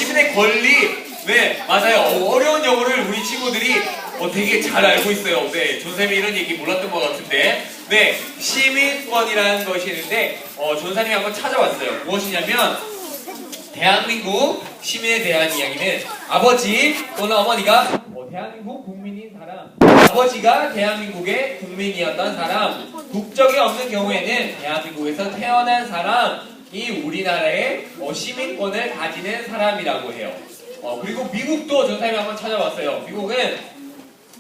자신의 권리. 네, 맞아요. 어려운 영어를 우리 친구들이 되게 잘 알고 있어요. 네, 존쌤이 이런 얘기 몰랐던 것 같은데. 네, 시민권이라는 것이 있는데, 존쌤이 한번 찾아봤어요. 무엇이냐면, 대한민국 시민에 대한 이야기는 아버지 또는 어머니가 대한민국 국민인 사람, 아버지가 대한민국의 국민이었던 사람, 국적이 없는 경우에는 대한민국에서 태어난 사람이 우리나라의 시민권을 가지는 사람이라고 해요. 그리고 미국도 전사님이 한번 찾아봤어요. 미국은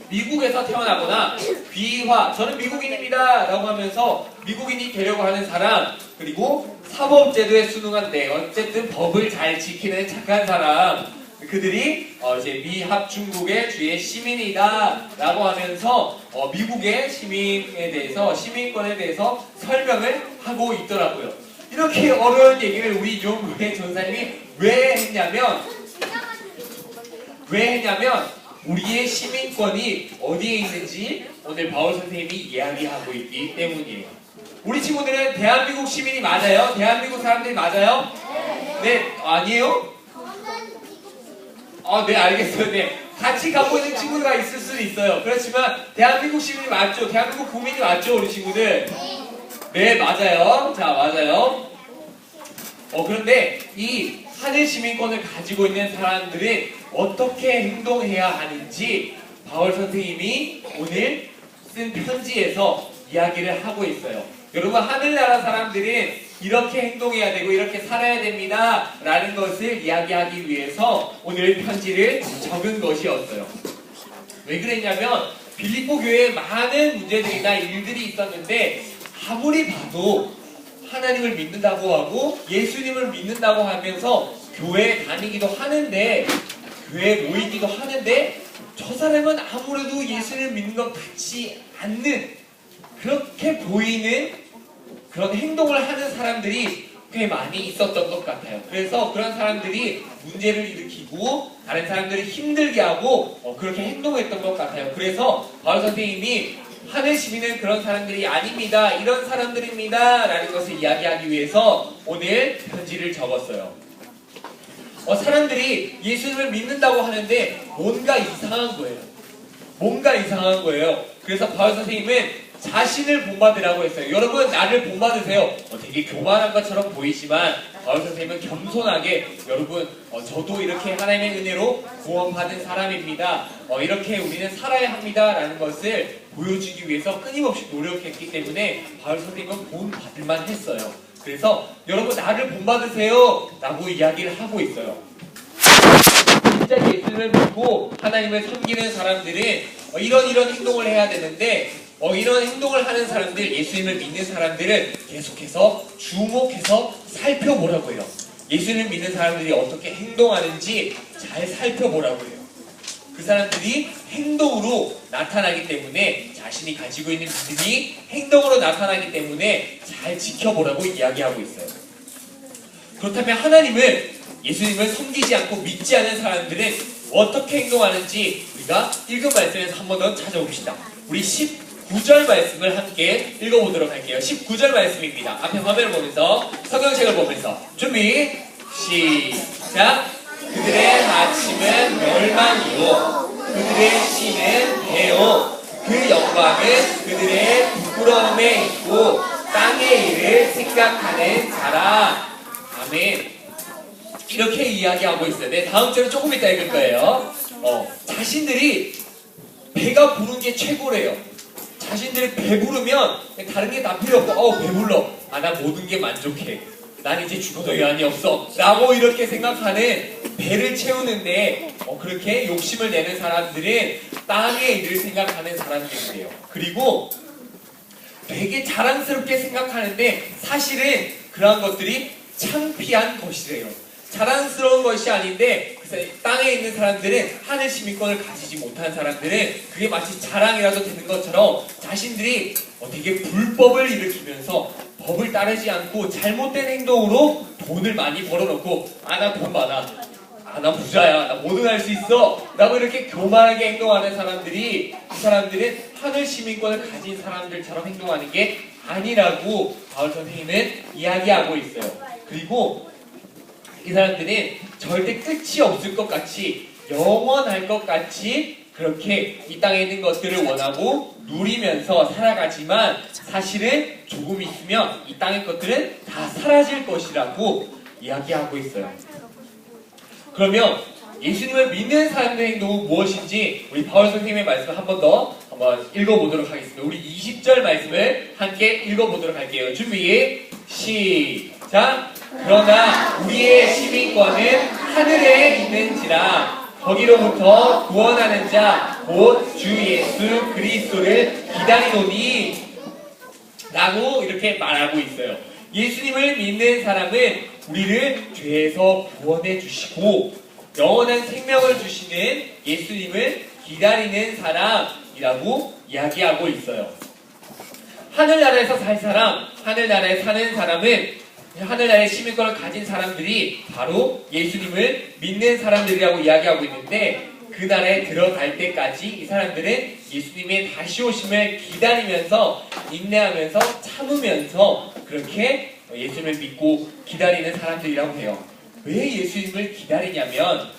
미국에서 태어나거나 귀화, 저는 미국인입니다 라고 하면서 미국인이 되려고 하는 사람, 그리고 사법제도에 순응한데 어쨌든 법을 잘 지키는 착한 사람, 그들이 이제 미합 중국의 주의 시민이다 라고 하면서 미국의 시민에 대해서, 시민권에 대해서 설명을 하고 있더라고요. 이렇게 어려운 얘기를 우리 용구의 전사님이 왜 했냐면 우리의 시민권이 어디에 있는지 오늘 바울 선생님이 이야기하고 있기 때문이에요. 우리 친구들은 대한민국 시민이 맞아요? 대한민국 사람들이 맞아요? 네, 아니에요? 네, 알겠어요. 네, 같이 갖고 있는 친구가 있을 수도 있어요. 그렇지만 대한민국 시민이 맞죠? 대한민국 국민이 맞죠? 우리 친구들? 네, 맞아요. 자, 맞아요. 그런데 이 하늘 시민권을 가지고 있는 사람들은 어떻게 행동해야 하는지 바울 선생님이 오늘 쓴 편지에서 이야기를 하고 있어요. 여러분, 하늘나라 사람들은 이렇게 행동해야 되고 이렇게 살아야 됩니다 라는 것을 이야기하기 위해서 오늘 편지를 적은 것이었어요. 왜 그랬냐면 빌립보 교회에 많은 문제들이나 일들이 있었는데 아무리 봐도 하나님을 믿는다고 하고 예수님을 믿는다고 하면서 교회에 다니기도 하는데, 교회에 모이기도 하는데 저 사람은 아무래도 예수를 믿는 것 같지 않는, 그렇게 보이는 그런 행동을 하는 사람들이 꽤 많이 있었던 것 같아요. 그래서 그런 사람들이 문제를 일으키고 다른 사람들을 힘들게 하고 그렇게 행동했던 것 같아요. 그래서 바울 선생님이 하늘 시민은 그런 사람들이 아닙니다, 이런 사람들입니다 라는 것을 이야기하기 위해서 오늘 편지를 적었어요. 사람들이 예수님을 믿는다고 하는데 뭔가 이상한 거예요. 뭔가 이상한 거예요. 그래서 바울 선생님은 자신을 본받으라고 했어요. 여러분, 나를 본받으세요. 되게 교만한 것처럼 보이지만 바울 선생님은 겸손하게, 여러분, 저도 이렇게 하나님의 은혜로 구원받은 사람입니다, 이렇게 우리는 살아야 합니다 라는 것을 보여주기 위해서 끊임없이 노력했기 때문에 바울 선생님은 본받을만 했어요. 그래서 여러분, 나를 본받으세요 라고 이야기를 하고 있어요. 진짜 예수를 믿고 하나님을 섬기는 사람들은 이런 행동을 해야 되는데, 이런 행동을 하는 사람들, 예수님을 믿는 사람들은 계속해서 주목해서 살펴보라고 해요. 예수님을 믿는 사람들이 어떻게 행동하는지 잘 살펴보라고 해요. 그 사람들이 행동으로 나타나기 때문에, 자신이 가지고 있는 믿음이 행동으로 나타나기 때문에 잘 지켜보라고 이야기하고 있어요. 그렇다면 하나님을, 예수님을 섬기지 않고 믿지 않은 사람들은 어떻게 행동하는지 우리가 읽은 말씀에서 한 번 더 찾아봅시다. 우리 19절 말씀을 함께 읽어보도록 할게요. 19절 말씀입니다. 앞에 화면을 보면서, 성경책을 보면서 준비 시작. 그들의 마침은 멸망이요 그들의 씨는 배요 그 영광은 그들의 부끄러움에 있고 땅의 일을 생각하는 자라. 아멘. 이렇게 이야기하고 있어요. 네, 다음 절은 조금 이따 읽을 거예요. 자신들이 배가 부른 게 최고래요. 자신들이 배부르면 다른 게 다 필요 없고, 배불러, 나 모든 게 만족해, 난 이제 죽어도 여한이 없어 라고 이렇게 생각하는, 배를 채우는데 그렇게 욕심을 내는 사람들은 땅의 일을 생각하는 사람들이에요. 그리고 되게 자랑스럽게 생각하는데 사실은 그러한 것들이 창피한 것이래요. 자랑스러운 것이 아닌데 땅에 있는 사람들은, 하늘 시민권을 가지지 못한 사람들은 그게 마치 자랑이라도 되는 것처럼 자신들이 되게 불법을 일으키면서 법을 따르지 않고 잘못된 행동으로 돈을 많이 벌어놓고, 나 돈 많아, 나 부자야, 나 뭐든 할 수 있어 라고 이렇게 교만하게 행동하는 사람들이, 그 사람들은 하늘 시민권을 가진 사람들처럼 행동하는 게 아니라고 바울 선생님은 이야기하고 있어요. 그리고 이 사람들은 절대 끝이 없을 것 같이 영원할 것 같이 그렇게 이 땅에 있는 것들을 원하고 누리면서 살아가지만 사실은 조금 있으면 이 땅의 것들은 다 사라질 것이라고 이야기하고 있어요. 그러면 예수님을 믿는 사람들의 행동은 무엇인지 우리 바울 선생님의 말씀을 한 번 더 읽어보도록 하겠습니다. 우리 20절 말씀을 함께 읽어보도록 할게요. 준비 시작. 그러나 우리의 시민권은 하늘에 있는지라 거기로부터 구원하는 자 곧 주 예수 그리스도를 기다리노니 라고 이렇게 말하고 있어요. 예수님을 믿는 사람은 우리를 죄에서 구원해 주시고 영원한 생명을 주시는 예수님을 기다리는 사람이라고 이야기하고 있어요. 하늘나라에서 살 사람, 하늘나라에 사는 사람은 하늘나라의 시민권을 가진 사람들이 바로 예수님을 믿는 사람들이라고 이야기하고 있는데 그 나라에 들어갈 때까지 이 사람들은 예수님의 다시 오심을 기다리면서 인내하면서 참으면서 그렇게 예수님을 믿고 기다리는 사람들이라고 해요. 왜 예수님을 기다리냐면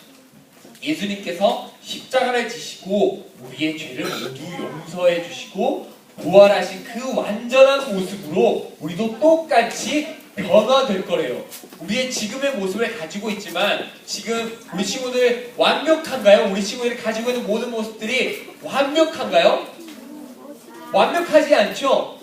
예수님께서 십자가를 지시고 우리의 죄를 모두 용서해 주시고 부활하신 그 완전한 모습으로 우리도 똑같이 변화될 거래요. 우리의 지금의 모습을 가지고 있지만 지금 우리 친구들 완벽한가요? 우리 친구들이 가지고 있는 모든 모습들이 완벽한가요? 완벽하지 않죠?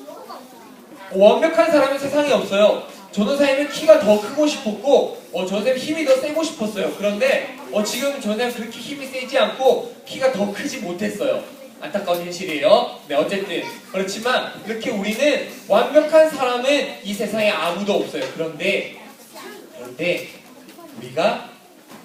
완벽한 사람은 세상에 없어요. 전도사님은 키가 더 크고 싶었고 전도사님 힘이 더 세고 싶었어요. 그런데 지금 전도사님 그렇게 힘이 세지 않고 키가 더 크지 못했어요. 안타까운 현실이에요. 네, 어쨌든 그렇지만 이렇게 우리는 완벽한 사람은 이 세상에 아무도 없어요. 그런데 우리가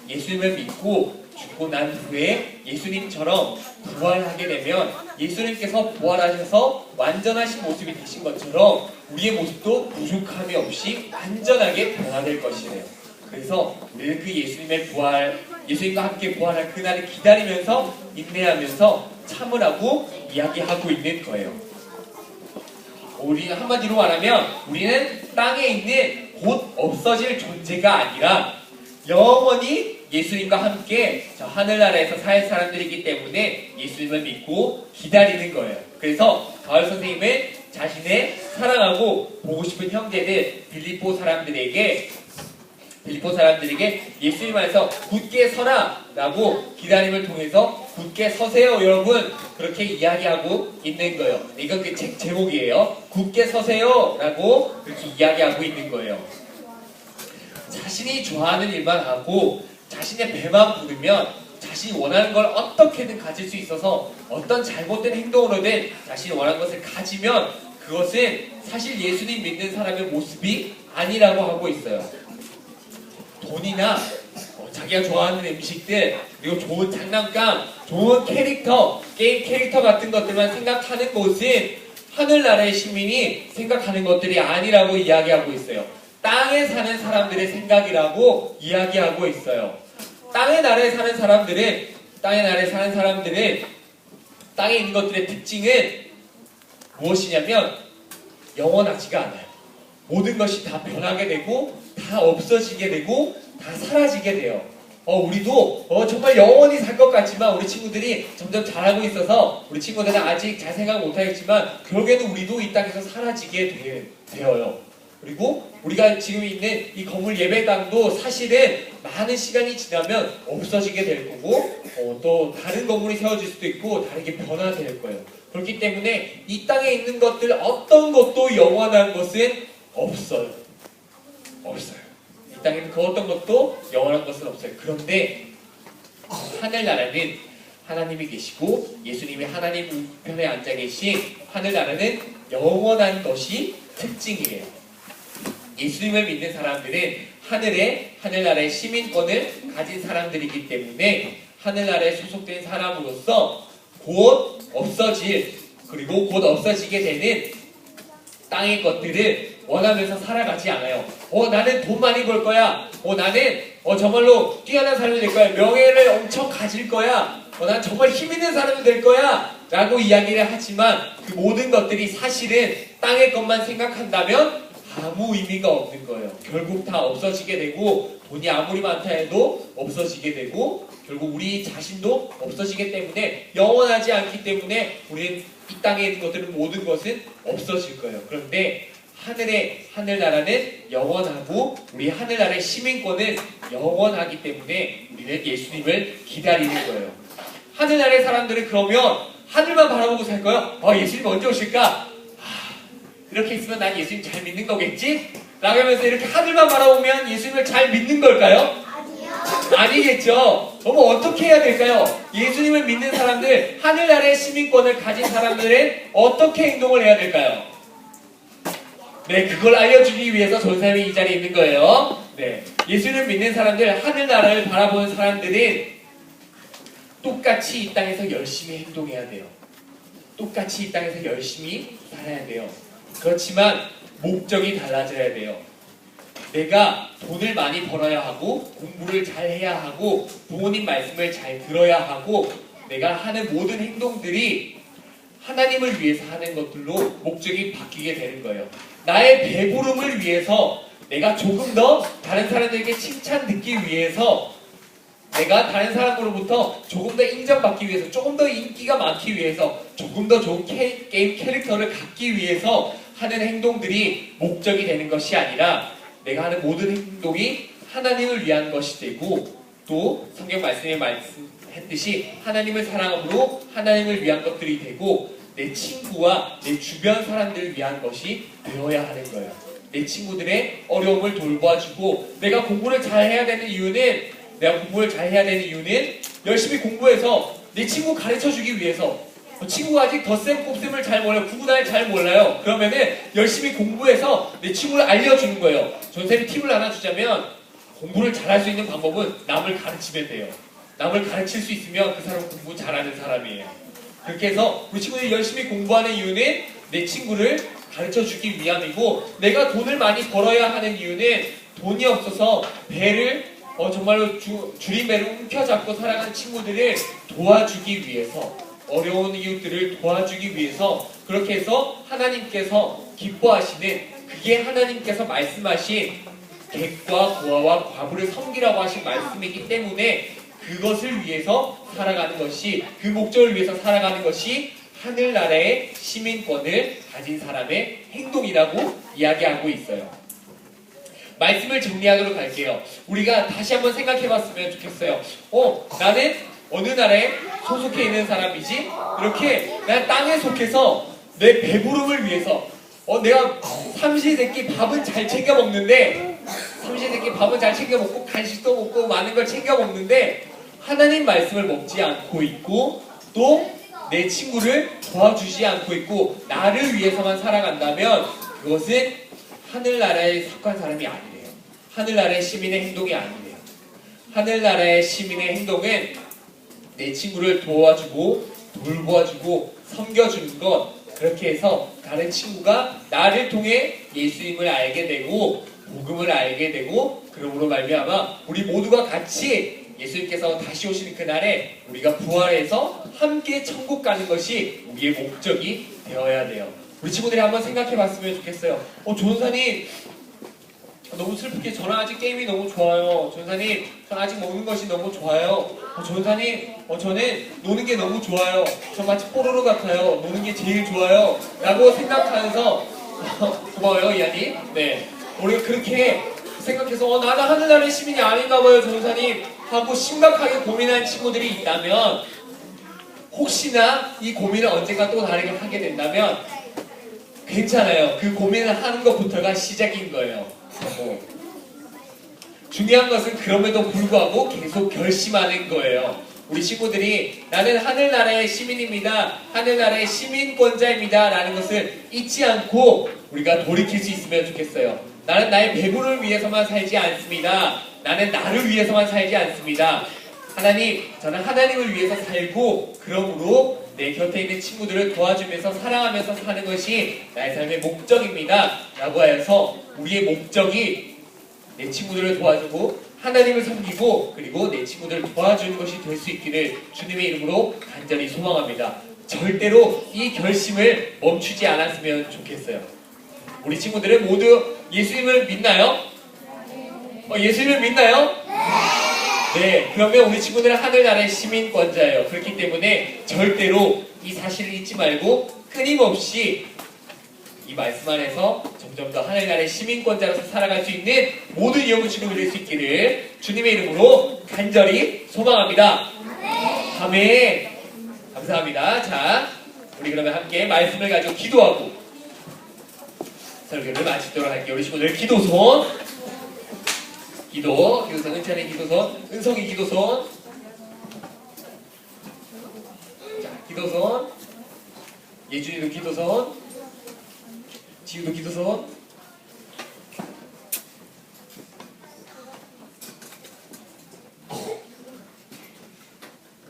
예수님을 믿고 죽고 난 후에 예수님처럼 부활하게 되면 예수님께서 부활하셔서 완전하신 모습이 되신 것처럼 우리의 모습도 부족함이 없이 완전하게 변화될 것이래요. 그래서 우리는 그 예수님의 부활, 예수님과 함께 부활할 그날을 기다리면서 인내하면서 참으라고 이야기하고 있는 거예요. 우리는 한마디로 말하면 우리는 땅에 있는 곧 없어질 존재가 아니라 영원히 예수님과 함께 저 하늘나라에서 살 사람들이기 때문에 예수님을 믿고 기다리는 거예요. 그래서 바울 선생님은 자신의 사랑하고 보고 싶은 형제들 빌립보 사람들에게 예수님 안에서 굳게 서라 라고 기다림을 통해서 굳게 서세요 여러분 그렇게 이야기하고 있는 거예요. 이건 그 책 제목이에요. 굳게 서세요 라고 그렇게 이야기하고 있는 거예요. 자신이 좋아하는 일만 하고 자신의 배만 부르면 자신이 원하는 걸 어떻게든 가질 수 있어서 어떤 잘못된 행동으로든 자신이 원하는 것을 가지면 그것은 사실 예수님 믿는 사람의 모습이 아니라고 하고 있어요. 돈이나 자기가 좋아하는 음식들 그리고 좋은 장난감, 좋은 캐릭터, 게임 캐릭터 같은 것들만 생각하는 것은 하늘나라의 시민이 생각하는 것들이 아니라고 이야기하고 있어요. 땅에 사는 사람들의 생각이라고 이야기하고 있어요. 땅의 나라에 사는 사람들은 땅에 있는 것들의 특징은 무엇이냐면 영원하지가 않아요. 모든 것이 다 변하게 되고 다 없어지게 되고 다 사라지게 돼요. 우리도 정말 영원히 살 것 같지만 우리 친구들이 점점 잘하고 있어서 우리 친구들은 아직 잘 생각 못하겠지만 결국에는 우리도 이 땅에서 사라지게 되어요. 그리고 우리가 지금 있는 이 건물 예배당도 사실은 많은 시간이 지나면 없어지게 될 거고 또 다른 건물이 세워질 수도 있고 다르게 변화될 거예요. 그렇기 때문에 이 땅에 있는 것들 어떤 것도 영원한 것은 없어요. 이 땅에는 그 어떤 것도 영원한 것은 없어요. 그런데 하늘나라는 하나님이 계시고 예수님이 하나님 우편에 앉아 계신 하늘나라는 영원한 것이 특징이에요. 예수님을 믿는 사람들은 하늘나라의 시민권을 가진 사람들이기 때문에 하늘나라에 소속된 사람으로서 곧 없어지게 되는 땅의 것들을 원하면서 살아가지 않아요. 나는 돈 많이 벌 거야. 나는 정말로 뛰어난 사람이 될 거야. 명예를 엄청 가질 거야. 난 정말 힘 있는 사람이 될 거야. 라고 이야기를 하지만 그 모든 것들이 사실은 땅의 것만 생각한다면 아무 의미가 없는 거예요. 결국 다 없어지게 되고 돈이 아무리 많다 해도 없어지게 되고 결국 우리 자신도 없어지기 때문에 영원하지 않기 때문에 우리는 이 땅에 있는 것들은 모든 것은 없어질 거예요. 그런데 하늘나라는 영원하고 우리 하늘나라의 시민권은 영원하기 때문에 우리는 예수님을 기다리는 거예요. 하늘나라의 사람들은 그러면 하늘만 바라보고 살까요? 예수님 언제 오실까? 이렇게 있으면 난 예수님 잘 믿는 거겠지? 라고 하면서 이렇게 하늘만 바라보면 예수님을 잘 믿는 걸까요? 아니겠죠. 그럼 어떻게 해야 될까요? 예수님을 믿는 사람들, 하늘나라의 시민권을 가진 사람들은 어떻게 행동을 해야 될까요? 네, 그걸 알려주기 위해서 전사님이 이 자리에 있는 거예요. 네, 예수님을 믿는 사람들, 하늘나라를 바라보는 사람들은 똑같이 이 땅에서 열심히 행동해야 돼요. 똑같이 이 땅에서 열심히 살아야 돼요. 그렇지만 목적이 달라져야 돼요. 내가 돈을 많이 벌어야 하고 공부를 잘 해야 하고 부모님 말씀을 잘 들어야 하고 내가 하는 모든 행동들이 하나님을 위해서 하는 것들로 목적이 바뀌게 되는 거예요. 나의 배부름을 위해서 내가 조금 더 다른 사람들에게 칭찬 듣기 위해서 내가 다른 사람으로부터 조금 더 인정받기 위해서 조금 더 인기가 많기 위해서 조금 더 좋은 게임 캐릭터를 갖기 위해서 하는 행동들이 목적이 되는 것이 아니라 내가 하는 모든 행동이 하나님을 위한 것이 되고 또 성경 말씀에 말씀했듯이 하나님을 사랑함으로 하나님을 위한 것들이 되고 내 친구와 내 주변 사람들을 위한 것이 되어야 하는 거예요. 내 친구들의 어려움을 돌봐주고 내가 공부를 잘 해야 되는 이유는 열심히 공부해서 내 친구 가르쳐주기 위해서 친구가 아직 덧셈 곱셈을 잘 몰라요. 구구단을 잘 몰라요. 그러면은 열심히 공부해서 내 친구를 알려주는 거예요. 전쌤이 팁을 하나 주자면 공부를 잘할 수 있는 방법은 남을 가르치면 돼요. 남을 가르칠 수 있으면 그 사람은 공부 잘하는 사람이에요. 그렇게 해서 우리 친구들이 열심히 공부하는 이유는 내 친구를 가르쳐주기 위함이고 내가 돈을 많이 벌어야 하는 이유는 돈이 없어서 배를 정말로 줄인 배를 움켜잡고 살아가는 친구들을 도와주기 위해서 어려운 이웃들을 도와주기 위해서 그렇게 해서 하나님께서 기뻐하시는 그게 하나님께서 말씀하신 객과 고아와 과부를 섬기라고 하신 말씀이기 때문에 그것을 위해서 살아가는 것이 그 목적을 위해서 살아가는 것이 하늘나라의 시민권을 가진 사람의 행동이라고 이야기하고 있어요. 말씀을 정리하도록 할게요. 우리가 다시 한번 생각해봤으면 좋겠어요. 나는 어느 나라에 소속해 있는 사람이지? 이렇게 난 땅에 속해서 내 배부름을 위해서 내가 삼시세끼 밥은 잘 챙겨 먹는데 삼시세끼 밥은 잘 챙겨 먹고 간식도 먹고 많은 걸 챙겨 먹는데 하나님 말씀을 먹지 않고 있고 또 내 친구를 도와주지 않고 있고 나를 위해서만 살아간다면 그것은 하늘나라에 속한 사람이 아니래요. 하늘나라의 시민의 행동이 아니래요. 하늘나라의 시민의 행동은 내 친구를 도와주고 돌보아주고 섬겨주는 것 그렇게 해서 다른 친구가 나를 통해 예수님을 알게 되고 복음을 알게 되고 그러므로 말미암아 우리 모두가 같이 예수님께서 다시 오시는 그날에 우리가 부활해서 함께 천국 가는 것이 우리의 목적이 되어야 돼요. 우리 친구들이 한번 생각해 봤으면 좋겠어요. 조은사님 너무 슬프게 저는 아직 게임이 너무 좋아요. 조은사님 저는 아직 먹는 것이 너무 좋아요. 조은사님 저는 노는 게 너무 좋아요. 저 마치 뽀로로 같아요. 노는 게 제일 좋아요. 라고 생각하면서 고마워요 이한이. 네, 우리가 그렇게 생각해서 나는 하늘나라의 시민이 아닌가 봐요 조은사님 하고 심각하게 고민하는 친구들이 있다면 혹시나 이 고민을 언젠가 또 다르게 하게 된다면 괜찮아요. 그 고민을 하는 것부터가 시작인 거예요. 중요한 것은 그럼에도 불구하고 계속 결심하는 거예요. 우리 친구들이 나는 하늘나라의 시민입니다. 하늘나라의 시민권자입니다. 라는 것을 잊지 않고 우리가 돌이킬 수 있으면 좋겠어요. 나는 나의 배부를 위해서만 살지 않습니다. 나는 나를 위해서만 살지 않습니다. 하나님, 저는 하나님을 위해서 살고 그러므로 내 곁에 있는 친구들을 도와주면서 사랑하면서 사는 것이 나의 삶의 목적입니다. 라고 하여서 우리의 목적이 내 친구들을 도와주고 하나님을 섬기고 그리고 내 친구들을 도와주는 것이 될 수 있기를 주님의 이름으로 간절히 소망합니다. 절대로 이 결심을 멈추지 않았으면 좋겠어요. 우리 친구들은 모두 예수님을 믿나요? 예수님을 믿나요? 네, 그러면 우리 친구들은 하늘나라의 시민권자예요. 그렇기 때문에 절대로 이 사실을 잊지 말고 끊임없이 이 말씀 안에서 점점 더 하늘나라의 시민권자로서 살아갈 수 있는 모든 영혼 친구들 될 수 있기를 주님의 이름으로 간절히 소망합니다. 아멘. 감사합니다. 자, 우리 그러면 함께 말씀을 가지고 기도하고 설교를 마치도록 할게요. 우리 친구들 기도손, 기도손, 은찬의 기도손, 은성이 기도손, 자, 기도손, 예준이도 기도손, 지우도 기도손.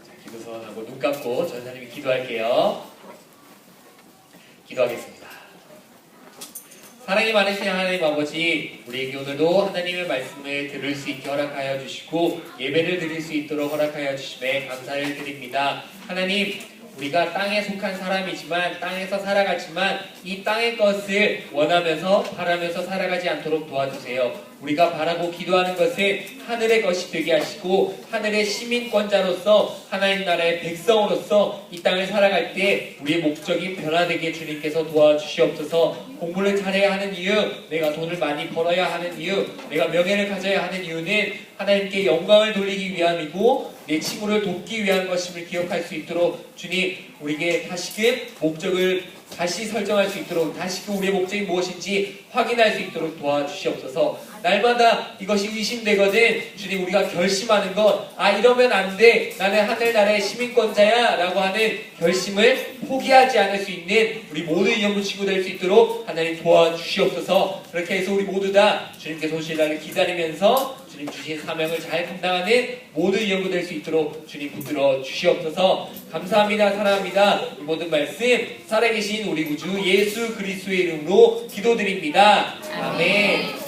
자, 기도손하고 눈 감고 전사님이 기도할게요. 기도하겠습니다. 사랑이 많으신 하나님 아버지, 우리에게 오늘도 하나님의 말씀을 들을 수 있게 허락하여 주시고 예배를 드릴 수 있도록 허락하여 주심에 감사를 드립니다. 하나님, 우리가 땅에 속한 사람이지만 땅에서 살아가지만 이 땅의 것을 원하면서 바라면서 살아가지 않도록 도와주세요. 우리가 바라고 기도하는 것은 하늘의 것이 되게 하시고 하늘의 시민권자로서 하나님 나라의 백성으로서 이 땅을 살아갈 때 우리의 목적이 변화되게 주님께서 도와주시옵소서. 공부를 잘해야 하는 이유, 내가 돈을 많이 벌어야 하는 이유, 내가 명예를 가져야 하는 이유는 하나님께 영광을 돌리기 위함이고 내 친구를 돕기 위한 것임을 기억할 수 있도록 주님, 우리에게 다시금 목적을 다시 설정할 수 있도록 다시금 우리의 목적이 무엇인지 확인할 수 있도록 도와주시옵소서. 날마다 이것이 의심되거든 주님, 우리가 결심하는 것, 이러면 안 돼, 나는 하늘나라의 시민권자야 라고 하는 결심을 포기하지 않을 수 있는 우리 모든 영혼 친구 될 수 있도록 하나님 도와주시옵소서. 그렇게 해서 우리 모두 다 주님께서 오실 날을 기다리면서 주님 주신 사명을 잘 감당하는 모든 영혼 될 수 있도록 주님 붙들어 주시옵소서. 감사합니다. 사랑합니다. 이 모든 말씀 살아계신 우리 구주 예수 그리스도의 이름으로 기도드립니다. 아멘.